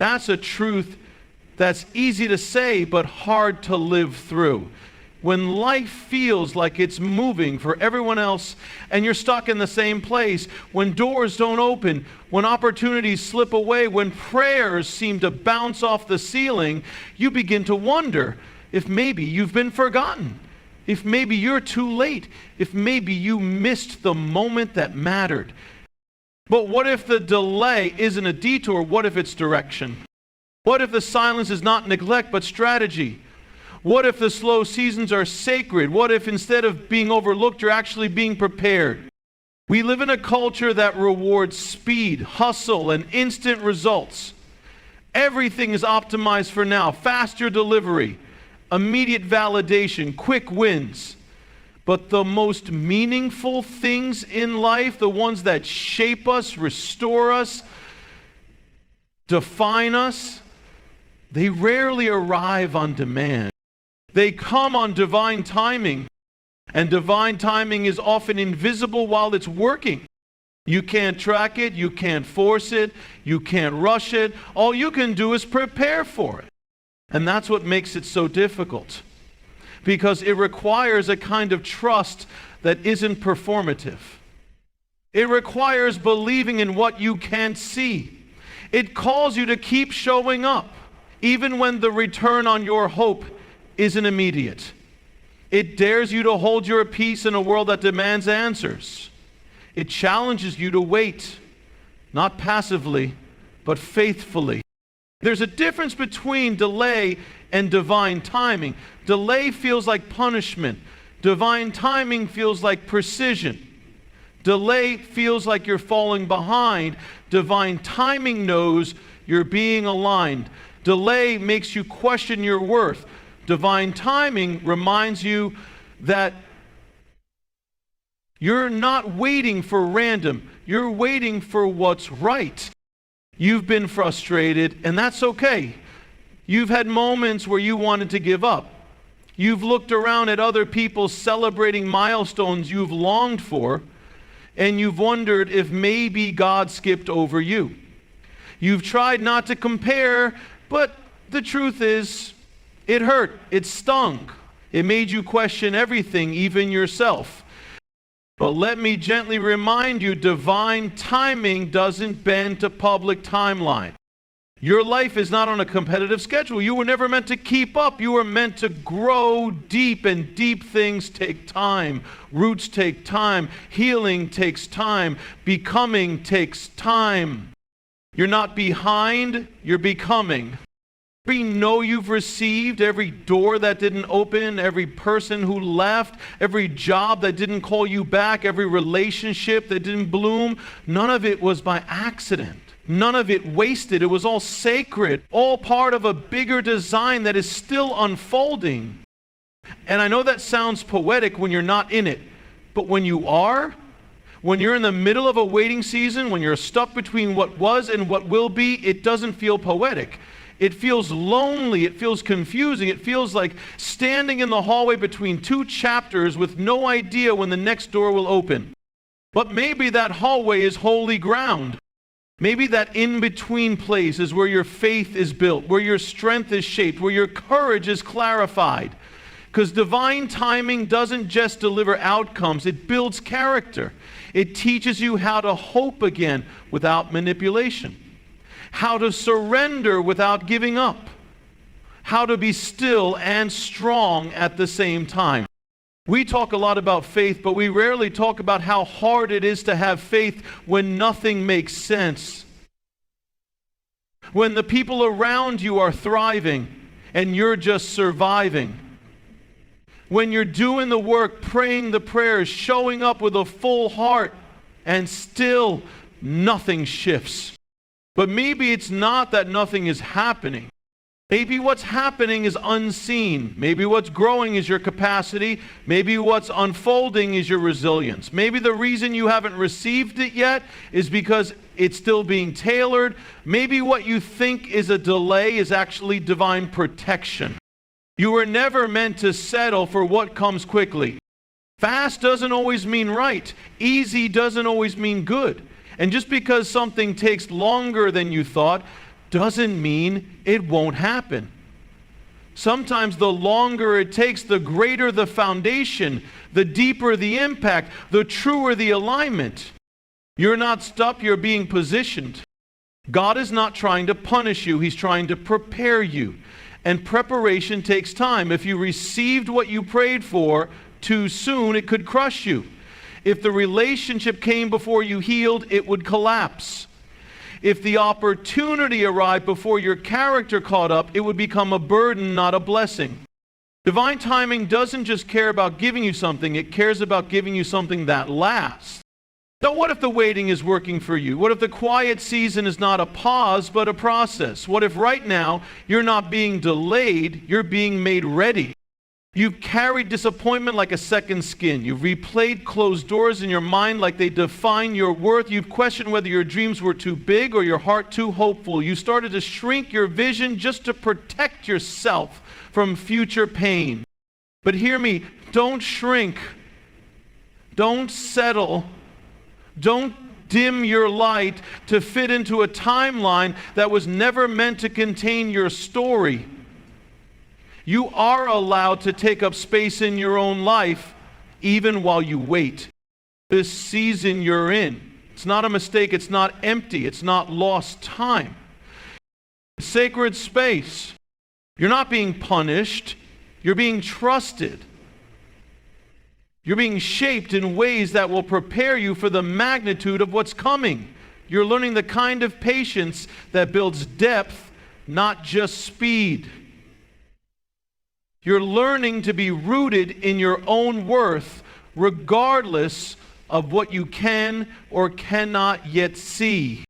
That's a truth that's easy to say but hard to live through. When life feels like it's moving for everyone else and you're stuck in the same place, when doors don't open, when opportunities slip away, when prayers seem to bounce off the ceiling, you begin to wonder if maybe you've been forgotten, if maybe you're too late, if maybe you missed the moment that mattered. But what if the delay isn't a detour? What if it's direction? What if the silence is not neglect but strategy? What if the slow seasons are sacred? What if instead of being overlooked, you're actually being prepared? We live in a culture that rewards speed, hustle, and instant results. Everything is optimized for now. Faster delivery, immediate validation, quick wins. But the most meaningful things in life, the ones that shape us, restore us, define us, they rarely arrive on demand. They come on divine timing, and divine timing is often invisible while it's working. You can't track it, you can't force it, you can't rush it. All you can do is prepare for it. And that's what makes it so difficult, because it requires a kind of trust that isn't performative. It requires believing in what you can't see. It calls you to keep showing up, even when the return on your hope isn't immediate. It dares you to hold your peace in a world that demands answers. It challenges you to wait, not passively, but faithfully. There's a difference between delay and divine timing. Delay feels like punishment. Divine timing feels like precision. Delay feels like you're falling behind. Divine timing knows you're being aligned. Delay makes you question your worth. Divine timing reminds you that you're not waiting for random. You're waiting for what's right. You've been frustrated, and that's okay. You've had moments where you wanted to give up. You've looked around at other people celebrating milestones you've longed for, and you've wondered if maybe God skipped over you. You've tried not to compare, but the truth is, it hurt, it stung. It made you question everything, even yourself. But let me gently remind you, divine timing doesn't bend to public timeline. Your life is not on a competitive schedule. You were never meant to keep up. You were meant to grow deep, and deep things take time. Roots take time. Healing takes time. Becoming takes time. You're not behind, you're becoming. Every no you've received, every door that didn't open, every person who left, every job that didn't call you back, every relationship that didn't bloom, none of it was by accident. None of it wasted. It was all sacred, all part of a bigger design that is still unfolding. And I know that sounds poetic when you're not in it, but when you are, when you're in the middle of a waiting season, when you're stuck between what was and what will be, it doesn't feel poetic. It feels lonely, it feels confusing, it feels like standing in the hallway between two chapters with no idea when the next door will open. But maybe that hallway is holy ground. Maybe that in-between place is where your faith is built, where your strength is shaped, where your courage is clarified. Because divine timing doesn't just deliver outcomes, it builds character. It teaches you how to hope again without manipulation, how to surrender without giving up, how to be still and strong at the same time. We talk a lot about faith, but we rarely talk about how hard it is to have faith when nothing makes sense. When the people around you are thriving and you're just surviving. When you're doing the work, praying the prayers, showing up with a full heart, and still nothing shifts. But maybe it's not that nothing is happening. Maybe what's happening is unseen. Maybe what's growing is your capacity. Maybe what's unfolding is your resilience. Maybe the reason you haven't received it yet is because it's still being tailored. Maybe what you think is a delay is actually divine protection. You were never meant to settle for what comes quickly. Fast doesn't always mean right. Easy doesn't always mean good. And just because something takes longer than you thought doesn't mean it won't happen. Sometimes the longer it takes, the greater the foundation, the deeper the impact, the truer the alignment. You're not stuck, you're being positioned. God is not trying to punish you, He's trying to prepare you. And preparation takes time. If you received what you prayed for too soon, it could crush you. If the relationship came before you healed, it would collapse. If the opportunity arrived before your character caught up, it would become a burden, not a blessing. Divine timing doesn't just care about giving you something, it cares about giving you something that lasts. Now, what if the waiting is working for you? What if the quiet season is not a pause, but a process? What if right now you're not being delayed, you're being made ready? You've carried disappointment like a second skin. You've replayed closed doors in your mind like they define your worth. You've questioned whether your dreams were too big or your heart too hopeful. You started to shrink your vision just to protect yourself from future pain. But hear me, don't shrink. Don't settle. Don't dim your light to fit into a timeline that was never meant to contain your story. You are allowed to take up space in your own life even while you wait. This season you're in, it's not a mistake, it's not empty, it's not lost time. It's sacred space. You're not being punished, you're being trusted. You're being shaped in ways that will prepare you for the magnitude of what's coming. You're learning the kind of patience that builds depth, not just speed. You're learning to be rooted in your own worth, regardless of what you can or cannot yet see.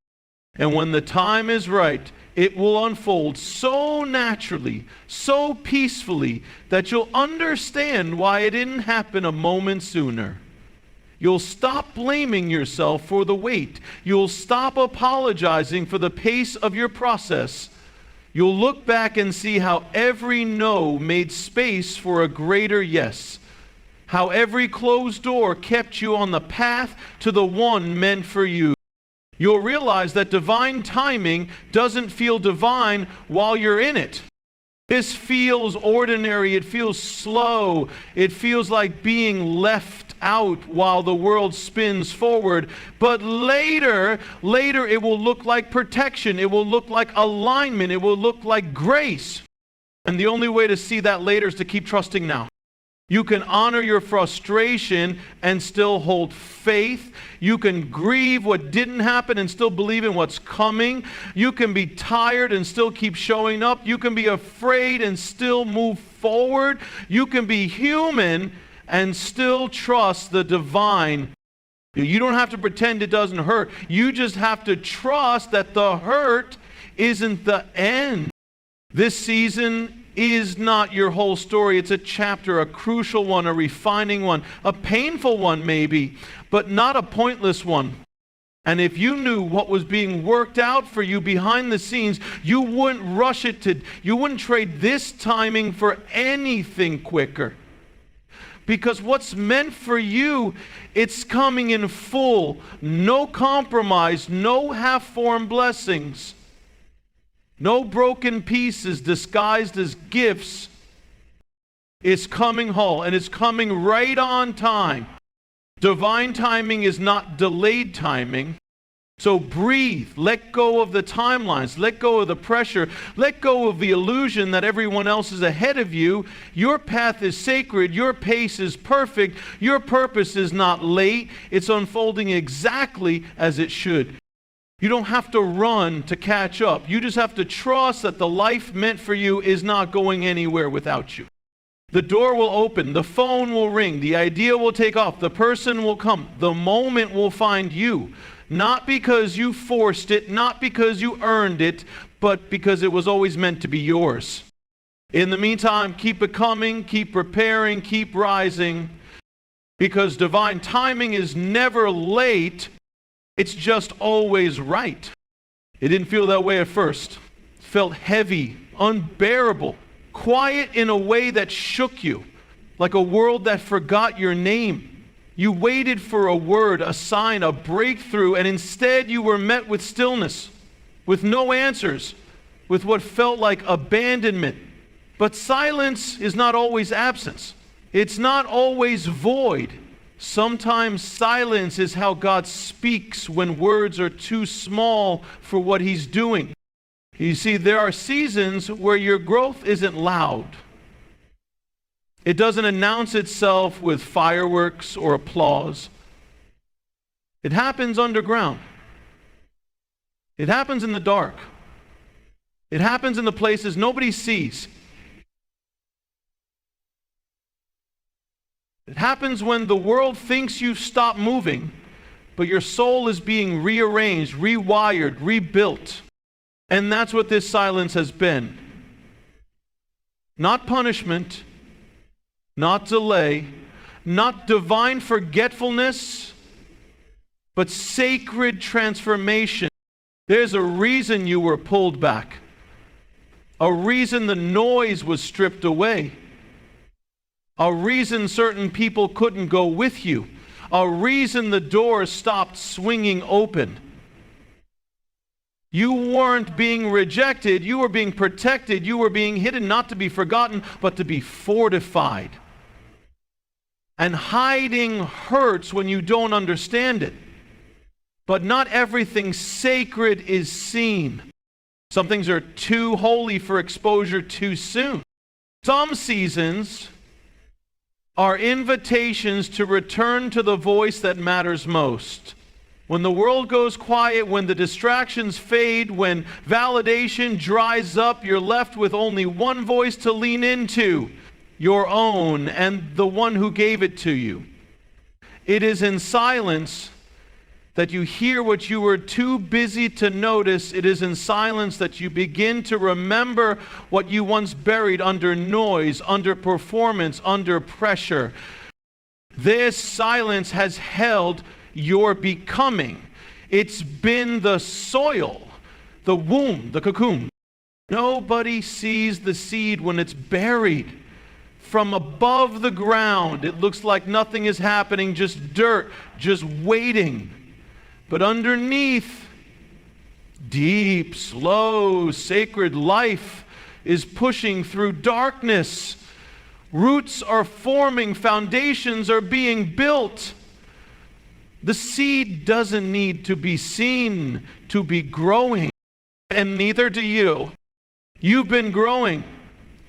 And when the time is right, it will unfold so naturally, so peacefully, that you'll understand why it didn't happen a moment sooner. You'll stop blaming yourself for the wait. You'll stop apologizing for the pace of your process. You'll look back and see how every no made space for a greater yes. How every closed door kept you on the path to the one meant for you. You'll realize that divine timing doesn't feel divine while you're in it. This feels ordinary, it feels slow, it feels like being left out while the world spins forward. But later it will look like protection, it will look like alignment, it will look like grace. And the only way to see that later is to keep trusting now. You can honor your frustration and still hold faith. You can grieve what didn't happen and still believe in what's coming. You can be tired and still keep showing up. You can be afraid and still move forward. You can be human and still trust the divine. You don't have to pretend it doesn't hurt. You just have to trust that the hurt isn't the end. This season is not your whole story. It's a chapter, a crucial one, a refining one, a painful one maybe, but not a pointless one. And if you knew what was being worked out for you behind the scenes, you wouldn't rush it you wouldn't trade this timing for anything quicker. Because what's meant for you, it's coming in full. No compromise, no half-formed blessings. No broken pieces disguised as gifts. It's coming whole, and it's coming right on time. Divine timing is not delayed timing. So breathe, let go of the timelines, let go of the pressure, let go of the illusion that everyone else is ahead of you. Your path is sacred, your pace is perfect, your purpose is not late, it's unfolding exactly as it should. You don't have to run to catch up. You just have to trust that the life meant for you is not going anywhere without you. The door will open, the phone will ring, the idea will take off, the person will come, the moment will find you. Not because you forced it, not because you earned it, but because it was always meant to be yours. In the meantime, keep becoming, keep preparing, keep rising, because divine timing is never late. It's just always right. It didn't feel that way at first. It felt heavy, unbearable, quiet in a way that shook you, like a world that forgot your name. You waited for a word, a sign, a breakthrough, and instead you were met with stillness, with no answers, with what felt like abandonment. But silence is not always absence. It's not always void. Sometimes silence is how God speaks when words are too small for what He's doing. You see, there are seasons where your growth isn't loud. It doesn't announce itself with fireworks or applause. It happens underground. It happens in the dark. It happens in the places nobody sees. It happens when the world thinks you've stopped moving, but your soul is being rearranged, rewired, rebuilt. And that's what this silence has been. Not punishment, not delay, not divine forgetfulness, but sacred transformation. There's a reason you were pulled back, a reason the noise was stripped away, a reason certain people couldn't go with you, a reason the doors stopped swinging open. You weren't being rejected, you were being protected, you were being hidden, not to be forgotten, but to be fortified. And hiding hurts when you don't understand it. But not everything sacred is seen. Some things are too holy for exposure too soon. Some seasons are invitations to return to the voice that matters most. When the world goes quiet, when the distractions fade, when validation dries up, you're left with only one voice to lean into, your own, and the one who gave it to you. It is in silence that you hear what you were too busy to notice. It is in silence that you begin to remember what you once buried under noise, under performance, under pressure. This silence has held your becoming. It's been the soil, the womb, the cocoon. Nobody sees the seed when it's buried. From above the ground, it looks like nothing is happening, just dirt, just waiting. But underneath, deep, slow, sacred life is pushing through darkness. Roots are forming, foundations are being built. The seed doesn't need to be seen to be growing, and neither do you. You've been growing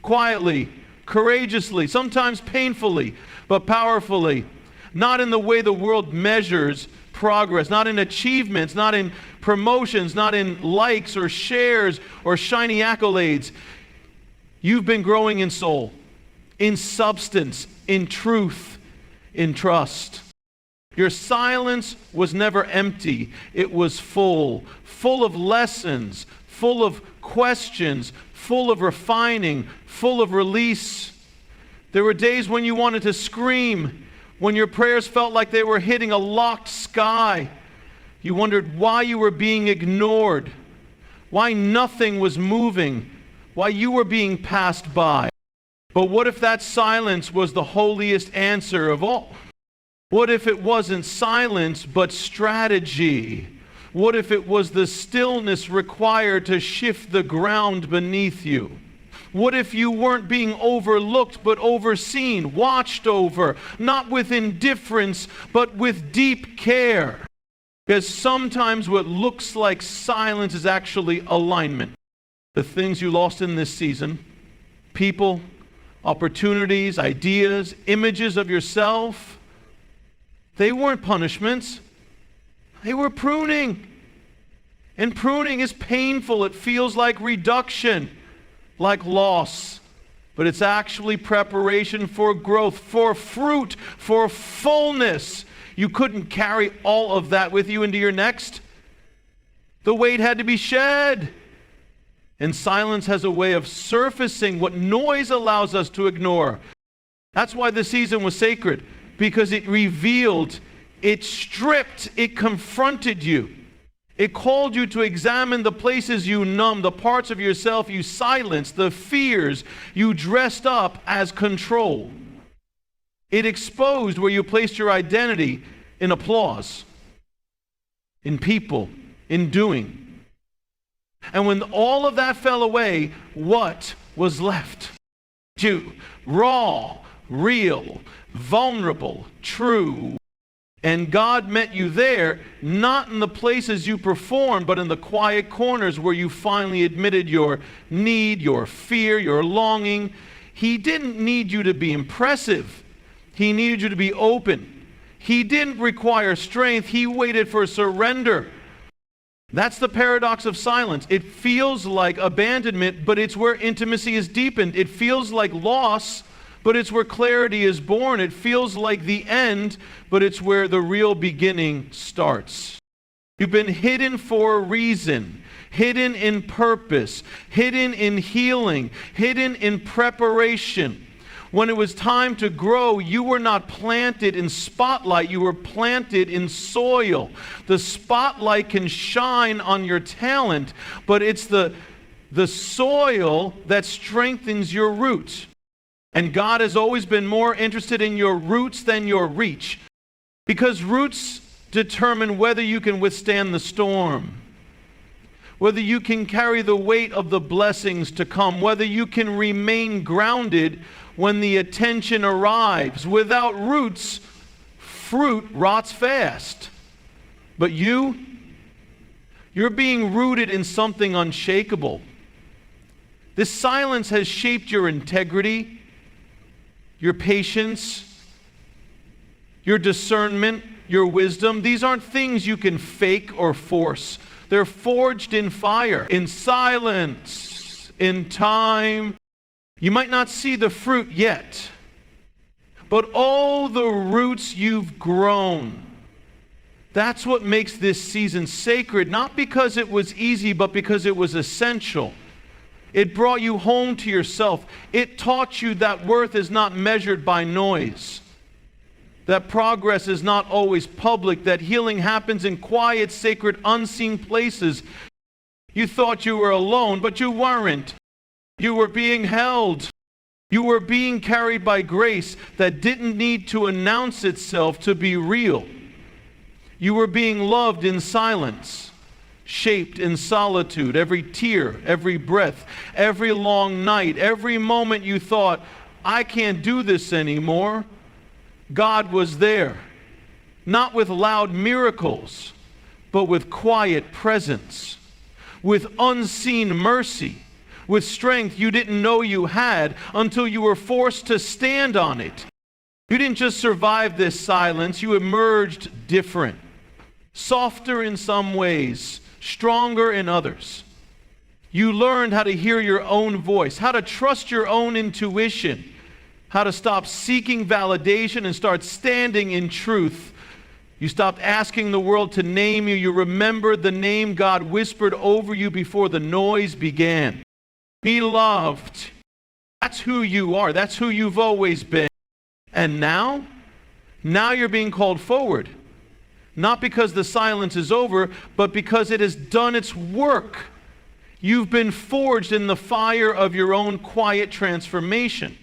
quietly, courageously, sometimes painfully, but powerfully. Not in the way the world measures progress, not in achievements, not in promotions, not in likes or shares or shiny accolades. You've been growing in soul, in substance, in truth, in trust. Your silence was never empty. It was full of lessons, full of questions, full of refining, full of release. There were days when you wanted to scream, when your prayers felt like they were hitting a locked sky. You wondered why you were being ignored, why nothing was moving, why you were being passed by. But what if that silence was the holiest answer of all? What if it wasn't silence but strategy? What if it was the stillness required to shift the ground beneath you? What if you weren't being overlooked but overseen, watched over, not with indifference but with deep care? Because sometimes what looks like silence is actually alignment. The things you lost in this season, people, opportunities, ideas, images of yourself, they weren't punishments. They were pruning. And pruning is painful. It feels like reduction, like loss. But it's actually preparation for growth, for fruit, for fullness. You couldn't carry all of that with you into your next. The weight had to be shed. And silence has a way of surfacing what noise allows us to ignore. That's why the season was sacred, because it revealed, it stripped, it confronted you. It called you to examine the places you numbed, the parts of yourself you silenced, the fears you dressed up as control. It exposed where you placed your identity in applause, in people, in doing. And when all of that fell away, what was left? You, raw, real, vulnerable, true. And God met you there, not in the places you performed, but in the quiet corners where you finally admitted your need, your fear, your longing. He didn't need you to be impressive. He needed you to be open. He didn't require strength. He waited for surrender. That's the paradox of silence. It feels like abandonment, but it's where intimacy is deepened. It feels like loss, but it's where clarity is born. It feels like the end, but it's where the real beginning starts. You've been hidden for a reason, hidden in purpose, hidden in healing, hidden in preparation. When it was time to grow, you were not planted in spotlight, you were planted in soil. The spotlight can shine on your talent, but it's the soil that strengthens your roots. And God has always been more interested in your roots than your reach, because roots determine whether you can withstand the storm, whether you can carry the weight of the blessings to come, whether you can remain grounded when the attention arrives. Without roots, fruit rots fast. But you're being rooted in something unshakable. This silence has shaped your integrity, your patience, your discernment, your wisdom. These aren't things you can fake or force. They're forged in fire, in silence, in time. You might not see the fruit yet, but all the roots you've grown, that's what makes this season sacred, not because it was easy, but because it was essential. It brought you home to yourself. It taught you that worth is not measured by noise, that progress is not always public, that healing happens in quiet, sacred, unseen places. You thought you were alone, but you weren't. You were being held. You were being carried by grace that didn't need to announce itself to be real. You were being loved in silence, shaped in solitude. Every tear, every breath, every long night, every moment you thought, I can't do this anymore, God was there. Not with loud miracles, but with quiet presence, with unseen mercy, with strength you didn't know you had until you were forced to stand on it. You didn't just survive this silence, you emerged different, softer in some ways, stronger in others. You learned how to hear your own voice, how to trust your own intuition, how to stop seeking validation and start standing in truth. You stopped asking the world to name you. You remembered the name God whispered over you before the noise began. Beloved. That's who you are. That's who you've always been. And now you're being called forward. Not because the silence is over, but because it has done its work. You've been forged in the fire of your own quiet transformation.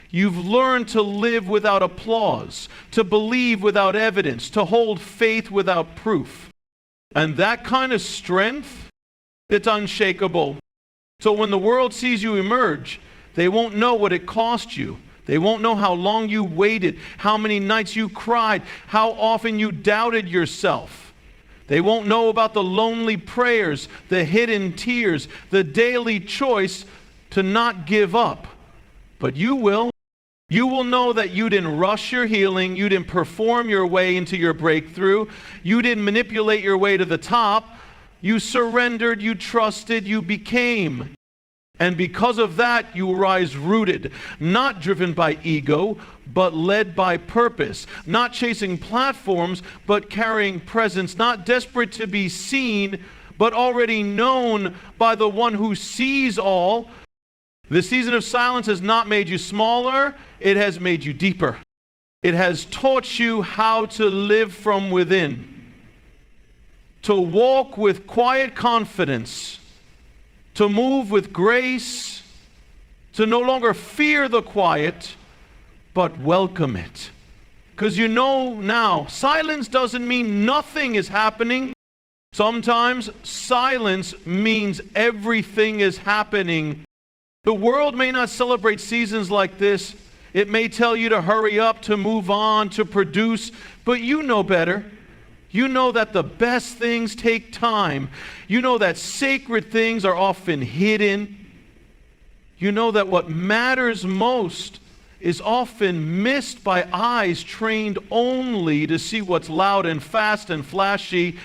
You've learned to live without applause, to believe without evidence, to hold faith without proof. And that kind of strength, it's unshakable. So when the world sees you emerge, they won't know what it cost you. They won't know how long you waited, how many nights you cried, how often you doubted yourself. They won't know about the lonely prayers, the hidden tears, the daily choice to not give up. But you will. You will know that you didn't rush your healing, you didn't perform your way into your breakthrough, you didn't manipulate your way to the top. You surrendered, you trusted, you became. And because of that, you rise rooted, not driven by ego, but led by purpose. Not chasing platforms, but carrying presence. Not desperate to be seen, but already known by the one who sees all. The season of silence has not made you smaller, it has made you deeper. It has taught you how to live from within, to walk with quiet confidence, to move with grace, to no longer fear the quiet, but welcome it. Because you know now, silence doesn't mean nothing is happening. Sometimes silence means everything is happening. The world may not celebrate seasons like this. It may tell you to hurry up, to move on, to produce, but you know better. You know that the best things take time. You know that sacred things are often hidden. You know that what matters most is often missed by eyes trained only to see what's loud and fast and flashy.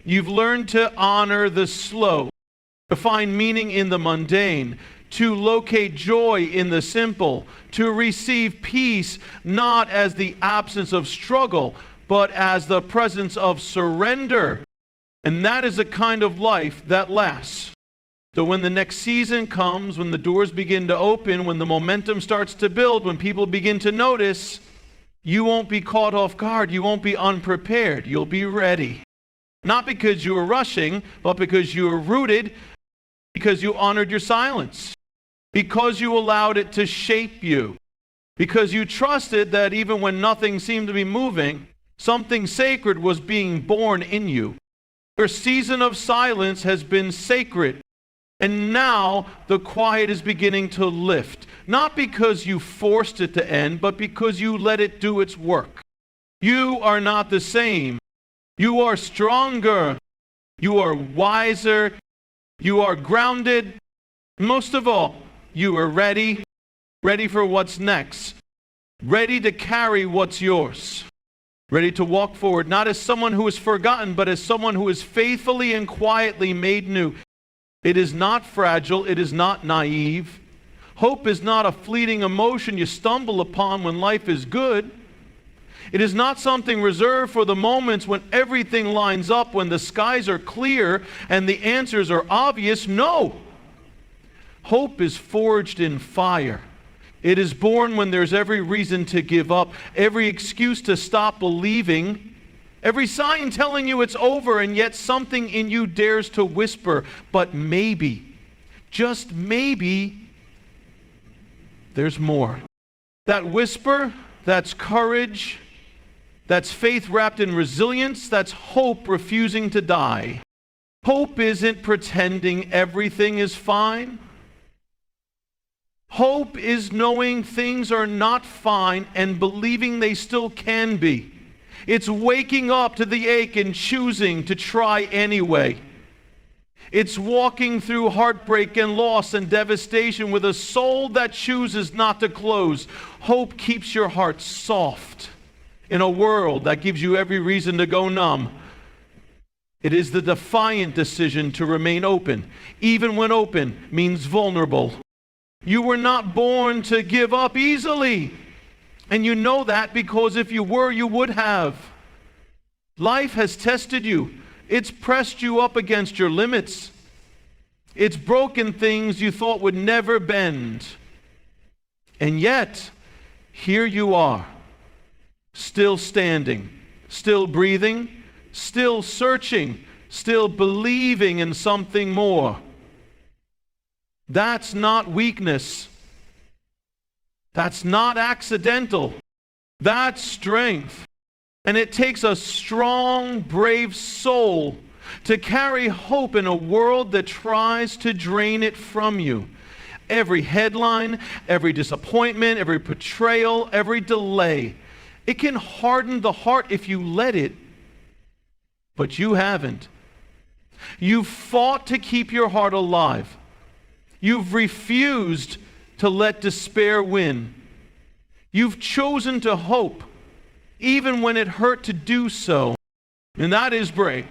You've learned to honor the slow, to find meaning in the mundane, to locate joy in the simple, to receive peace not as the absence of struggle, but as the presence of surrender. And that is a kind of life that lasts. So when the next season comes, when the doors begin to open, when the momentum starts to build, when people begin to notice, you won't be caught off guard. You won't be unprepared. You'll be ready. Not because you were rushing, but because you were rooted, because you honored your silence, because you allowed it to shape you, because you trusted that even when nothing seemed to be moving, something sacred was being born in you. Your season of silence has been sacred. And now the quiet is beginning to lift. Not because you forced it to end, but because you let it do its work. You are not the same. You are stronger. You are wiser. You are grounded. Most of all, you are ready. Ready for what's next. Ready to carry what's yours. Ready to walk forward, not as someone who is forgotten, but as someone who is faithfully and quietly made new. It is not fragile. It is not naive. Hope is not a fleeting emotion you stumble upon when life is good. It is not something reserved for the moments when everything lines up, when the skies are clear and the answers are obvious. No. Hope is forged in fire. It is born when there's every reason to give up, every excuse to stop believing, every sign telling you it's over, and yet something in you dares to whisper, but maybe, just maybe, there's more. That whisper, that's courage, that's faith wrapped in resilience, that's hope refusing to die. Hope isn't pretending everything is fine. Hope is knowing things are not fine and believing they still can be. It's waking up to the ache and choosing to try anyway. It's walking through heartbreak and loss and devastation with a soul that chooses not to close. Hope keeps your heart soft in a world that gives you every reason to go numb. It is the defiant decision to remain open, even when open means vulnerable. You were not born to give up easily. And you know that because if you were, you would have. Life has tested you. It's pressed you up against your limits. It's broken things you thought would never bend. And yet, here you are, still standing, still breathing, still searching, still believing in something more. That's not weakness. That's not accidental. That's strength. And it takes a strong, brave soul to carry hope in a world that tries to drain it from you. Every headline, every disappointment, every betrayal, every delay, it can harden the heart if you let it, but you haven't. You've fought to keep your heart alive. You've refused to let despair win. You've chosen to hope, even when it hurt to do so. And that is brave.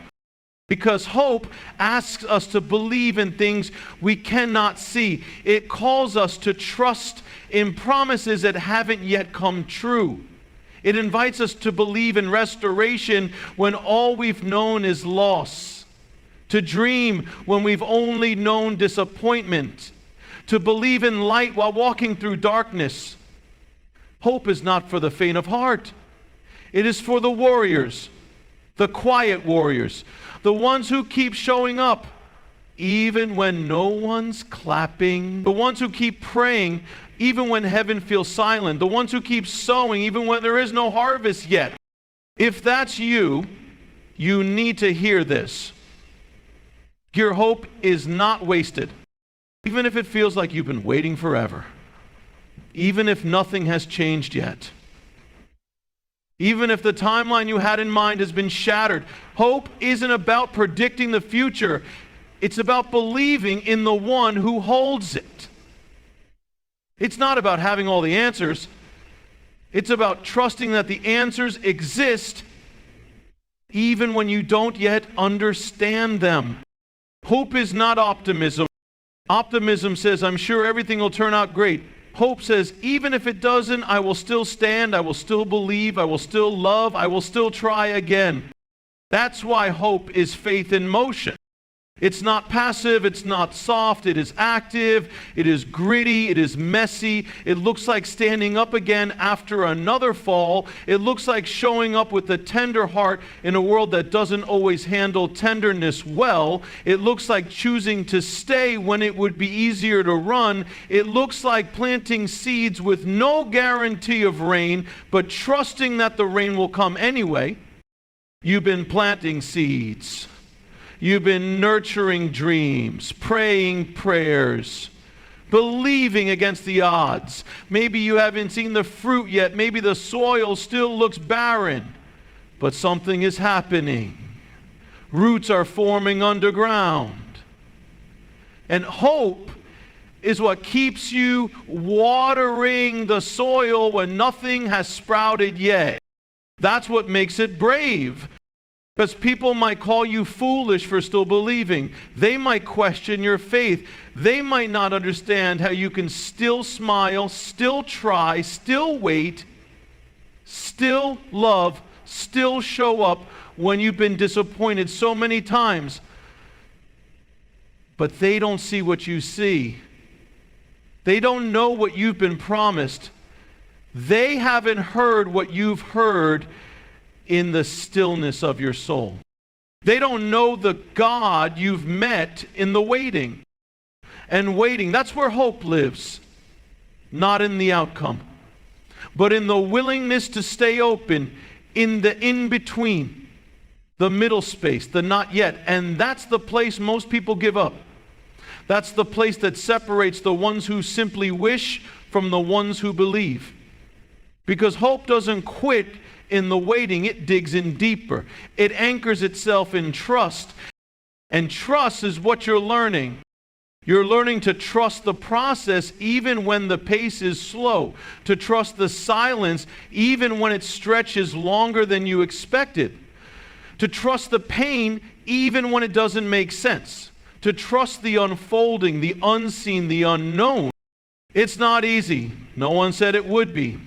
Because hope asks us to believe in things we cannot see. It calls us to trust in promises that haven't yet come true. It invites us to believe in restoration when all we've known is loss. To dream when we've only known disappointment. To believe in light while walking through darkness. Hope is not for the faint of heart. It is for the warriors, the quiet warriors, the ones who keep showing up even when no one's clapping, the ones who keep praying even when heaven feels silent, the ones who keep sowing even when there is no harvest yet. If that's you, you need to hear this. Your hope is not wasted. Even if it feels like you've been waiting forever. Even if nothing has changed yet. Even if the timeline you had in mind has been shattered. Hope isn't about predicting the future. It's about believing in the one who holds it. It's not about having all the answers. It's about trusting that the answers exist even when you don't yet understand them. Hope is not optimism. Optimism says, I'm sure everything will turn out great. Hope says, even if it doesn't, I will still stand, I will still believe, I will still love, I will still try again. That's why hope is faith in motion. It's not passive, it's not soft, it is active, it is gritty, it is messy. It looks like standing up again after another fall. It looks like showing up with a tender heart in a world that doesn't always handle tenderness well. It looks like choosing to stay when it would be easier to run. It looks like planting seeds with no guarantee of rain, but trusting that the rain will come anyway. You've been planting seeds. You've been nurturing dreams, praying prayers, believing against the odds. Maybe you haven't seen the fruit yet. Maybe the soil still looks barren, but something is happening. Roots are forming underground. And hope is what keeps you watering the soil when nothing has sprouted yet. That's what makes it brave. Because people might call you foolish for still believing. They might question your faith. They might not understand how you can still smile, still try, still wait, still love, still show up when you've been disappointed so many times. But they don't see what you see. They don't know what you've been promised. They haven't heard what you've heard in the stillness of your soul. They don't know the God you've met in the waiting. And waiting, that's where hope lives. Not in the outcome, but in the willingness to stay open, in the in-between, the middle space, the not yet. And that's the place most people give up. That's the place that separates the ones who simply wish from the ones who believe. Because hope doesn't quit in the waiting, it digs in deeper. It anchors itself in trust. And trust is what you're learning. You're learning to trust the process even when the pace is slow. To trust the silence even when it stretches longer than you expected. To trust the pain even when it doesn't make sense. To trust the unfolding, the unseen, the unknown. It's not easy. No one said it would be.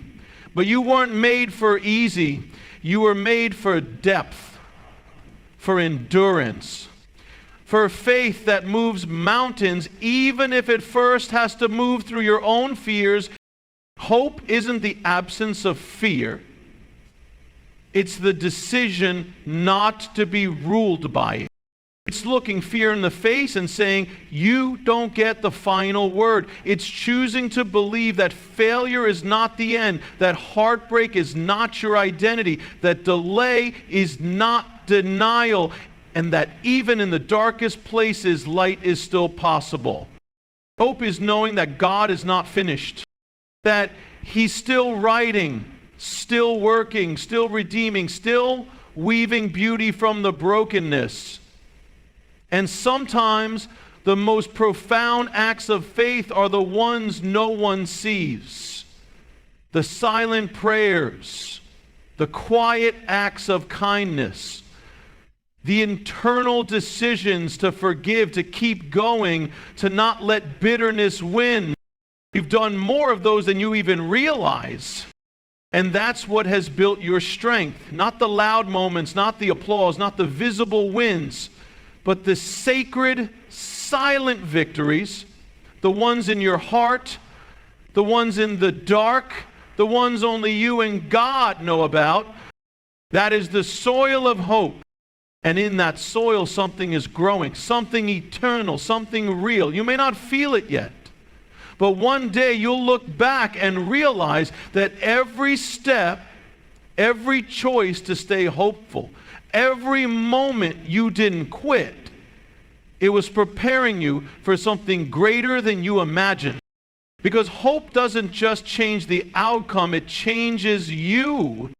But you weren't made for easy. You were made for depth, for endurance, for faith that moves mountains, even if it first has to move through your own fears. Hope isn't the absence of fear. It's the decision not to be ruled by it. It's looking fear in the face and saying, you don't get the final word. It's choosing to believe that failure is not the end, that heartbreak is not your identity, that delay is not denial, and that even in the darkest places, light is still possible. Hope is knowing that God is not finished, that He's still writing, still working, still redeeming, still weaving beauty from the brokenness. And sometimes the most profound acts of faith are the ones no one sees. The silent prayers, the quiet acts of kindness, the internal decisions to forgive, to keep going, to not let bitterness win. You've done more of those than you even realize. And that's what has built your strength. Not the loud moments, not the applause, not the visible wins, but the sacred, silent victories, the ones in your heart, the ones in the dark, the ones only you and God know about. That is the soil of hope. And in that soil, something is growing, something eternal, something real. You may not feel it yet, but one day you'll look back and realize that every step, every choice to stay hopeful, Every moment you didn't quit, it was preparing you for something greater than you imagined. Because hope doesn't just change the outcome, it changes you.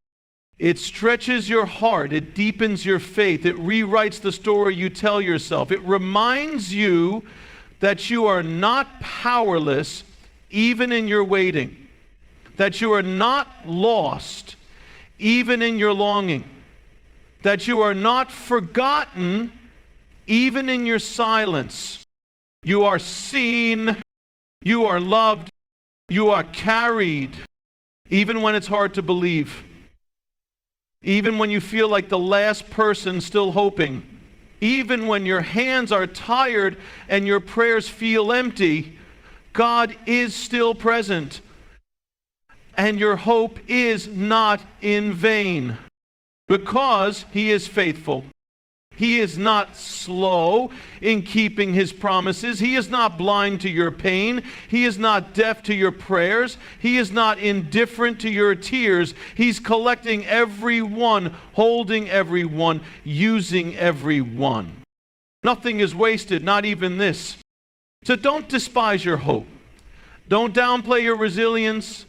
It stretches your heart, it deepens your faith, it rewrites the story you tell yourself. It reminds you that you are not powerless even in your waiting, that you are not lost even in your longing, that you are not forgotten even in your silence. You are seen, you are loved, you are carried, even when it's hard to believe. Even when you feel like the last person still hoping. Even when your hands are tired and your prayers feel empty, God is still present. And your hope is not in vain, because He is faithful. He is not slow in keeping His promises. He is not blind to your pain. He is not deaf to your prayers. He is not indifferent to your tears. He's collecting every one, holding every one, using every one. Nothing is wasted, not even this. So don't despise your hope. Don't downplay your resilience.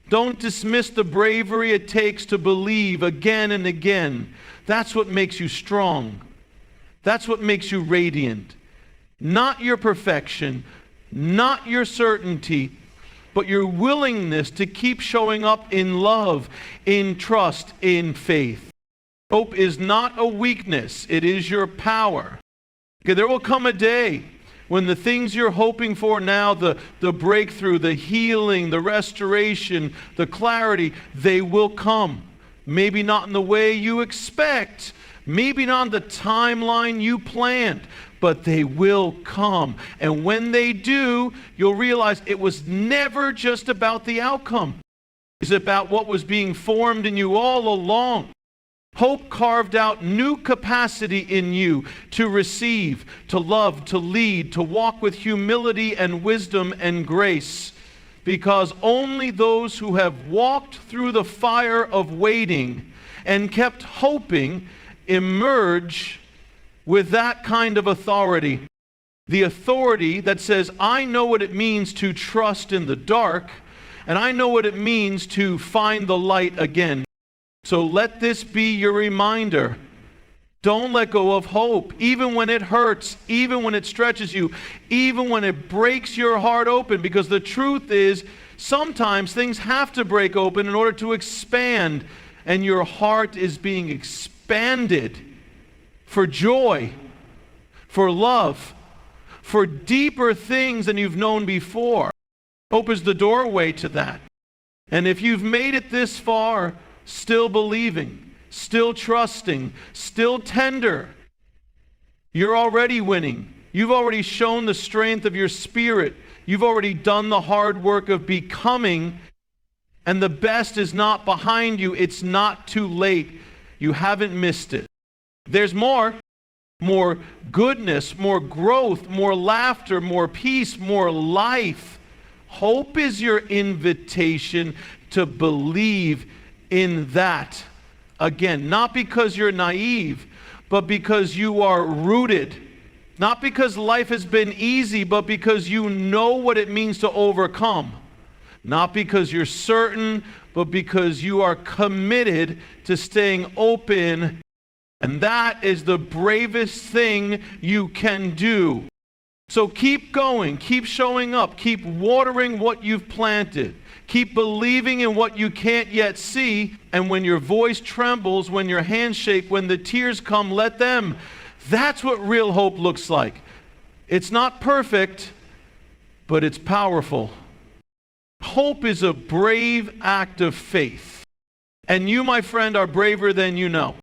Don't dismiss the bravery it takes to believe again and again. That's what makes you strong. That's what makes you radiant. Not your perfection, not your certainty, but your willingness to keep showing up in love, in trust, in faith. Hope is not a weakness, it is your power. Okay, there will come a day when the things you're hoping for now, the breakthrough, the healing, the restoration, the clarity, they will come. Maybe not in the way you expect, maybe not on the timeline you planned, but they will come. And when they do, you'll realize it was never just about the outcome. It's about what was being formed in you all along. Hope carved out new capacity in you to receive, to love, to lead, to walk with humility and wisdom and grace. Because only those who have walked through the fire of waiting and kept hoping emerge with that kind of authority. The authority that says, I know what it means to trust in the dark, and I know what it means to find the light again. So let this be your reminder. Don't let go of hope, even when it hurts, even when it stretches you, even when it breaks your heart open, because the truth is, sometimes things have to break open in order to expand, and your heart is being expanded for joy, for love, for deeper things than you've known before. Hope is the doorway to that. And if you've made it this far, still believing, still trusting, still tender, you're already winning. You've already shown the strength of your spirit. You've already done the hard work of becoming, and the best is not behind you. It's not too late. You haven't missed it. There's more goodness, more growth, more laughter, more peace, more life. Hope is your invitation to believe in that. Again, not because you're naive, but because you are rooted. Not because life has been easy, but because you know what it means to overcome. Not because you're certain, but because you are committed to staying open. And that is the bravest thing you can do. So keep going, keep showing up, keep watering what you've planted. Keep believing in what you can't yet see, and when your voice trembles, when your hands shake, when the tears come, let them. That's what real hope looks like. It's not perfect, but it's powerful. Hope is a brave act of faith. And you, my friend, are braver than you know.